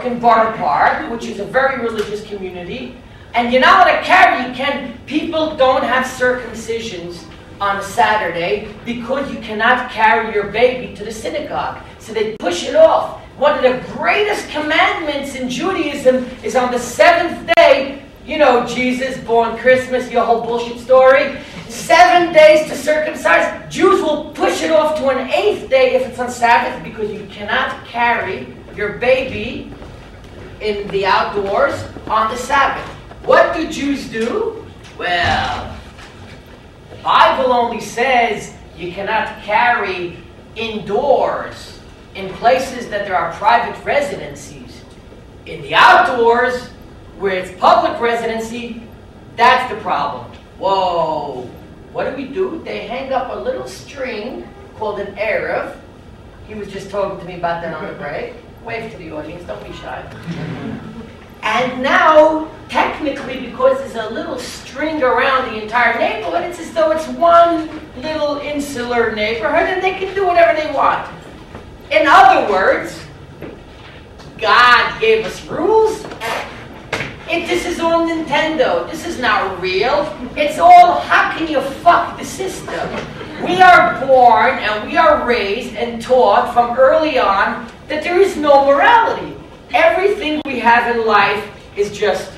York, in Borough Park, which is a very religious community, and you're not allowed to carry, people don't have circumcisions on a Saturday because you cannot carry your baby to the synagogue. So they push it off. One of the greatest commandments in Judaism is on the 7th day, you know, Jesus born Christmas, your whole bullshit story. 7 days to circumcise. Jews will push it off to an 8th day if it's on Sabbath because you cannot carry your baby in the outdoors on the Sabbath. What do Jews do? Well, the Bible only says you cannot carry indoors in places that there are private residencies. In the outdoors, where it's public residency, that's the problem. Whoa. What do? They hang up a little string called an Erev. He was just talking to me about that on the break. Wave to the audience, don't be shy. And now, technically, because there's a little string around the entire neighborhood, it's as though it's one little insular neighborhood and they can do whatever they want. In other words, God gave us rules. This is all Nintendo. This is not real. It's all, how can you fuck the system? We are born and we are raised and taught from early on that there is no morality. Everything we have in life is just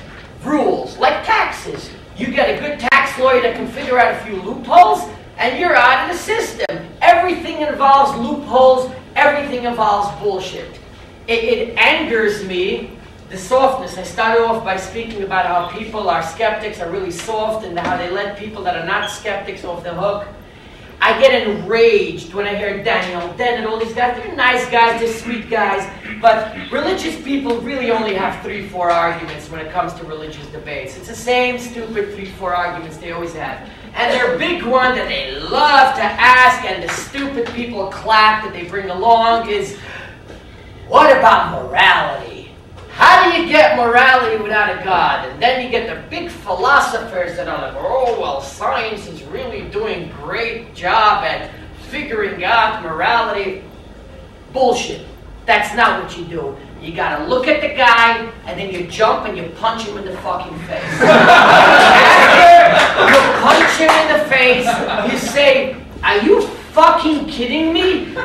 rules, like taxes. You get a good tax lawyer that can figure out a few loopholes, and you're out of the system. Everything involves loopholes. Everything involves bullshit. It angers me, the softness. I started off by speaking about how people are skeptics, are really soft, and how they let people that are not skeptics off the hook. I get enraged when I hear Daniel, and all these guys. They're nice guys, they're sweet guys, but religious people really only have 3-4 arguments when it comes to religious debates. It's the same stupid 3-4 arguments they always have. And their big one that they love to ask, and the stupid people clap that they bring along is, what about morality? How do you get morality without a God? And then you get the big philosophers that are like, oh, well, science is really doing a great job at figuring out morality. Bullshit. That's not what you do. You gotta look at the guy, and then you jump and you punch him in the fucking face. After you punch him in the face, you say, are you fucking kidding me?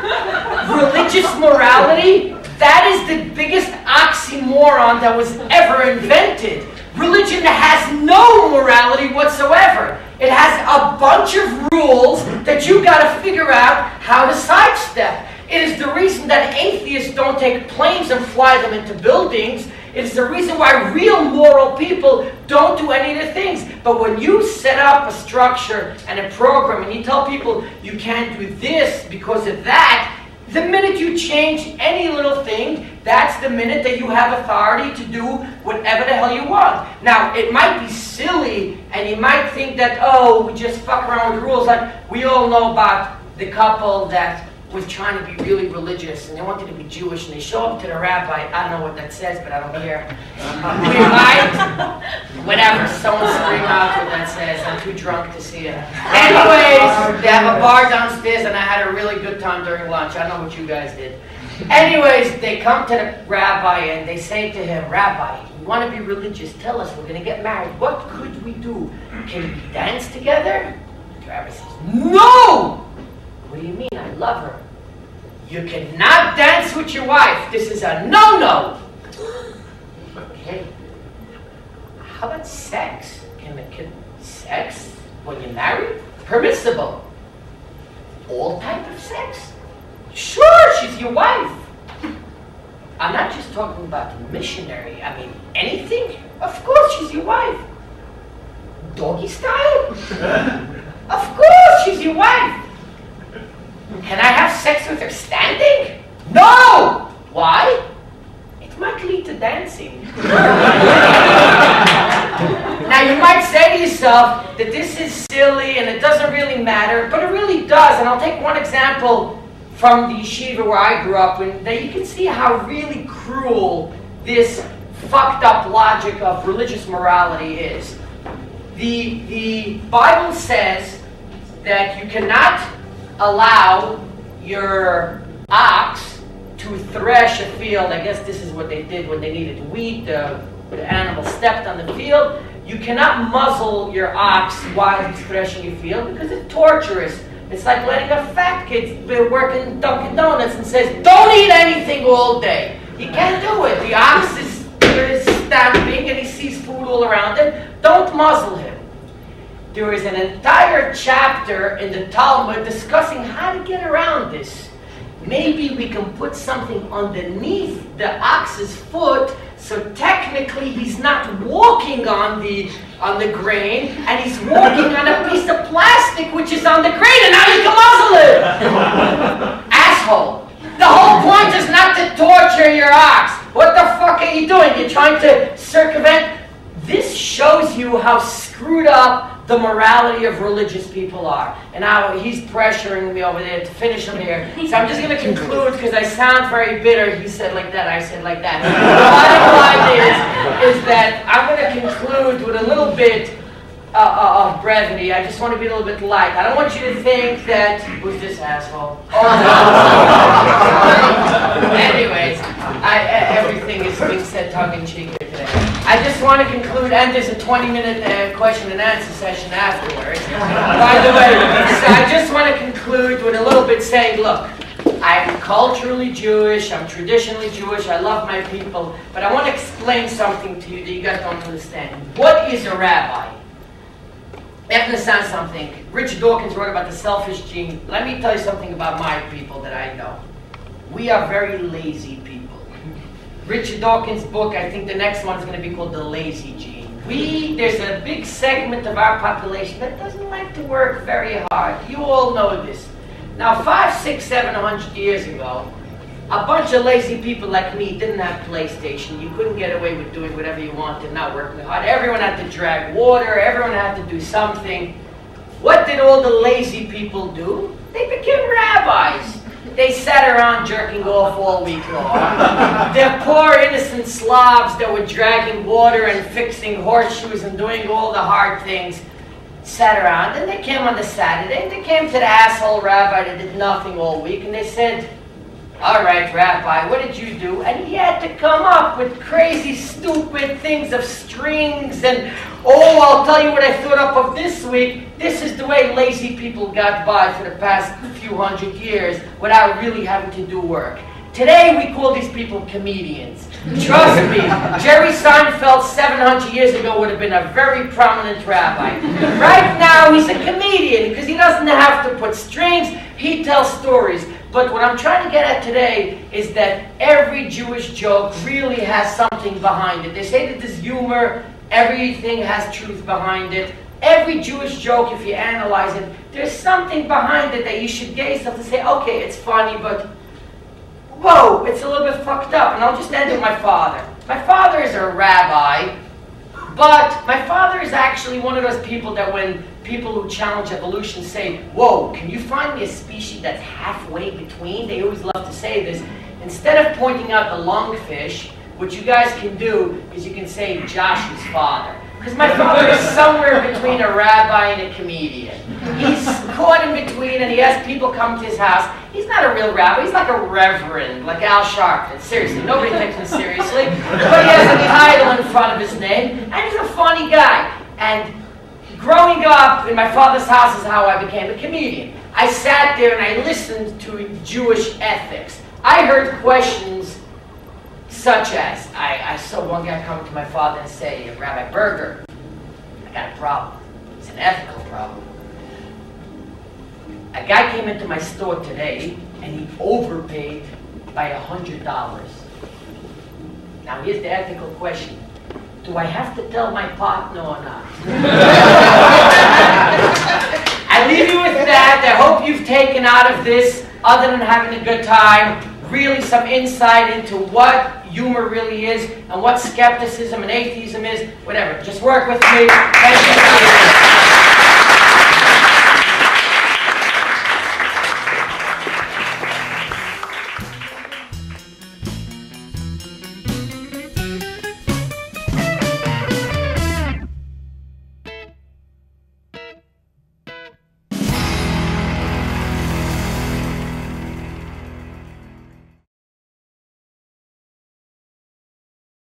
Religious morality? That is the biggest oxymoron that was ever invented. Religion has no morality whatsoever. It has a bunch of rules that you got to figure out how to sidestep. It is the reason that atheists don't take planes and fly them into buildings. It is the reason why real moral people don't do any of the things. But when you set up a structure and a program and you tell people you can't do this because of that, the minute you change any little thing, that's the minute that you have authority to do whatever the hell you want. Now, it might be silly, and you might think that, oh, we just fuck around with rules. Like, we all know about the couple that was trying to be really religious, and they wanted to be Jewish, and they show up to the rabbi. I don't know what that says, but I don't care. We might, whatever, someone scream out what that says. I'm too drunk to see it. Anyways, they have a bar downstairs, and I had a really good time during lunch. I don't know what you guys did. Anyways, they come to the rabbi, and they say to him, Rabbi, we want to be religious. Tell us, we're going to get married. What could we do? Can we dance together? The rabbi says, no! What do you mean? I love her. You cannot dance with your wife. This is a no-no. Okay. How about sex? Can sex when you're married? Permissible. All type of sex? Sure, she's your wife. I'm not just talking about the missionary. I mean, anything? Of course she's your wife. Doggy style? Of course she's your wife. Can I have sex with her standing? No! Why? It might lead to dancing. Now you might say to yourself that this is silly and it doesn't really matter, but it really does. And I'll take one example from the yeshiva where I grew up, and that you can see how really cruel this fucked up logic of religious morality is. The Bible says that you cannot allow your ox to thresh a field. I guess this is what they did when they needed wheat. The animal stepped on the field. You cannot muzzle your ox while he's threshing your field because it's torturous. It's like letting a fat kid work in Dunkin' Donuts and says, don't eat anything all day. You can't do it. The ox is stamping and he sees food all around him. Don't muzzle him. There is an entire chapter in the Talmud discussing how to get around this. Maybe we can put something underneath the ox's foot so technically he's not walking on the grain and he's walking on a piece of plastic which is on the grain and now you can muzzle it. Asshole. The whole point is not to torture your ox. What the fuck are you doing? You're trying to circumvent. This shows you how screwed up the morality of religious people are. And now he's pressuring me over there to finish him here. So I'm just going to conclude because I sound very bitter. He said like that, I said like that. The bottom line is that I'm going to conclude with a little bit of brevity. I just want to be a little bit light. I don't want you to think that, who's this asshole? Oh, no. Anyways, everything is being said tongue-in-cheek here today. I just want to conclude, and there's a 20-minute question and answer session afterwards. By the way, so I just want to conclude with a little bit saying, look, I'm culturally Jewish, I'm traditionally Jewish, I love my people, but I want to explain something to you that you guys don't understand. What is a rabbi? I have to understand something. Richard Dawkins wrote about the selfish gene. Let me tell you something about my people that I know. We are very lazy people. Richard Dawkins' book, I think the next one is going to be called The Lazy Gene. There's a big segment of our population that doesn't like to work very hard. You all know this. Now, 500, 600, 700 years ago, a bunch of lazy people like me didn't have PlayStation. You couldn't get away with doing whatever you wanted, not working hard. Everyone had to drag water. Everyone had to do something. What did all the lazy people do? They became rabbis. They sat around jerking off all week long. The poor innocent Slavs that were dragging water and fixing horseshoes and doing all the hard things sat around. And they came on the Saturday and they came to the asshole rabbi that did nothing all week and they said, all right, Rabbi, what did you do? And he had to come up with crazy, stupid things of strings and, oh, I'll tell you what I thought up of this week. This is the way lazy people got by for the past few hundred years without really having to do work. Today, we call these people comedians. Trust me, Jerry Seinfeld 700 years ago would have been a very prominent rabbi. Right now, he's a comedian because he doesn't have to put strings. He tells stories. But what I'm trying to get at today is that every Jewish joke really has something behind it. They say that there's humor, everything has truth behind it. Every Jewish joke, if you analyze it, there's something behind it that you should gaze up and say, okay, it's funny, but whoa, it's a little bit fucked up. And I'll just end with my father. My father is a rabbi, but my father is actually one of those people that when people who challenge evolution say, whoa, can you find me a species that's halfway between? They always love to say this. Instead of pointing out the lungfish, what you guys can do is you can say Joshie's father. Because my father is somewhere between a rabbi and a comedian. He's caught in between and he has people come to his house. He's not a real rabbi, he's like a reverend, like Al Sharpton. Seriously, nobody takes him seriously. But he has a title in front of his name, and he's a funny guy. And growing up in my father's house is how I became a comedian. I sat there and I listened to Jewish ethics. I heard questions such as, I saw one guy come to my father and say, Rabbi Berger, I got a problem. It's an ethical problem. A guy came into my store today and he overpaid by $100. Now here's the ethical question. Do I have to tell my partner or not? I leave you with that. I hope you've taken out of this, other than having a good time, really some insight into what humor really is and what skepticism and atheism is. Whatever. Just work with me. Thank you.